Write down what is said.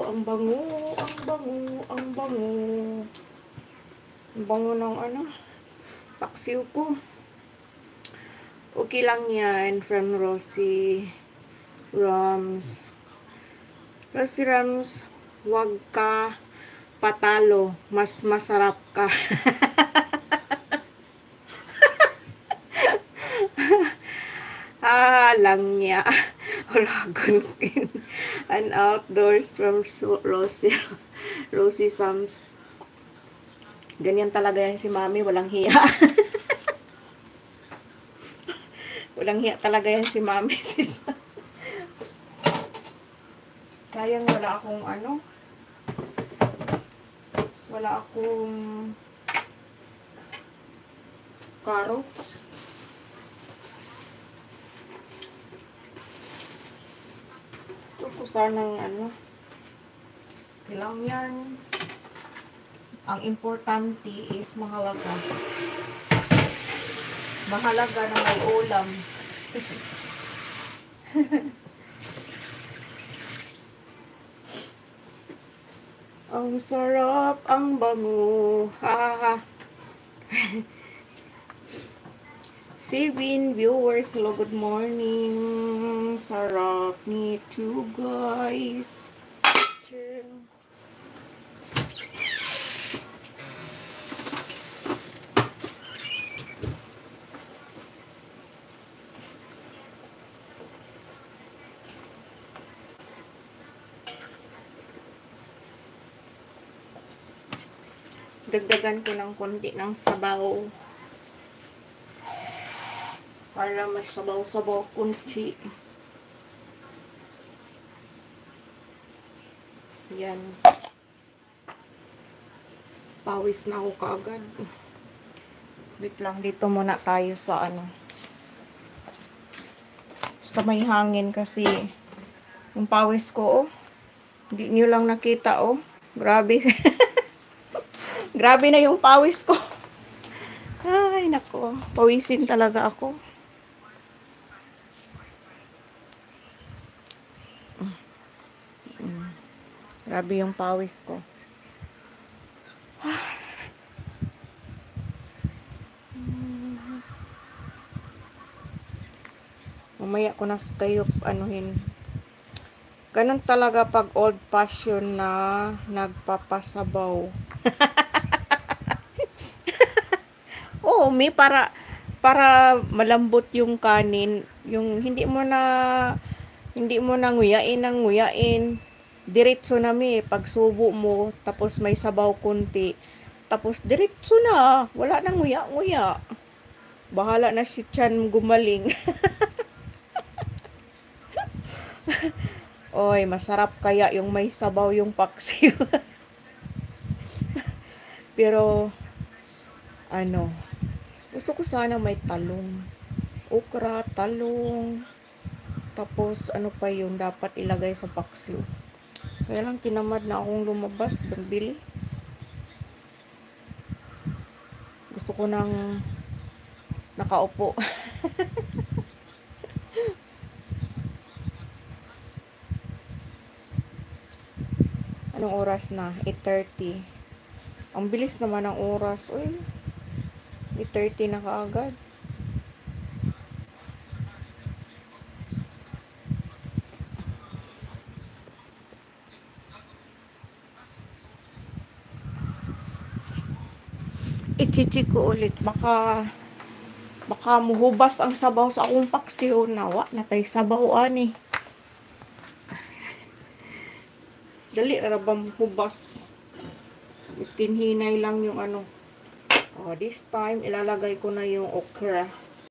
ang bango, ang bango, ang bango. Ang bango ng ano, paksiw ko. Okay lang yan, from Rosie Rams. Rosie Rams, wag ka patalo, mas masarap ka. Lang niya. Oragon Queen. And outdoors from Rosie Sams. Ganyan talaga yan si Mami, walang hiya. Walang hiya talaga yan si Mami, sis. Sayang wala akong ano. Wala akong carrots. Ito ko sanang ano. Ilang yarns. Ang importante is mahalaga. Mahalaga na may ulam. Ang sarap, ang bango. Ha. Sibin viewers, hello, good morning. Sarap, me too, guys. Dagdagan ko ng konti ng sabaw para mas sabaw-sabaw konti. Yan. Pawis na ako kaagad. Wait lang, dito muna tayo sa ano. Sa may hangin kasi yung pawis ko, oh. Hindi nyo lang nakita, oh. Grabe. Grabe na yung pawis ko. Ay, nako. Pawisin talaga ako. Grabe yung pawis ko. Mamaya ko na kayo anuhin. Ganun talaga pag old fashion na nagpapasabaw. Oo, may para malambot yung kanin, yung hindi mo na nguyain. Diretso na pag subo mo, tapos may sabaw kunti. Tapos diretso na, wala nang nguya. Bahala na si Chan gumaling. Oy, masarap kaya yung may sabaw yung paksiw. Pero ano, gusto ko sana may talong. Okra, talong. Tapos ano pa yung dapat ilagay sa paksiw. Kaya lang tinamad na akong lumabas, bili. Gusto ko nang nakaupo. Anong oras na? 8:30. Ang bilis naman ng oras. Uy, 8:30 na kaagad. I-check ko ulit. Baka muhubas ang sabaw sa akong paksiw. Nawa, natay sabaw ani. Dali rabang hubas. Miskin hinay lang yung ano. Oh, this time ilalagay ko na yung okra.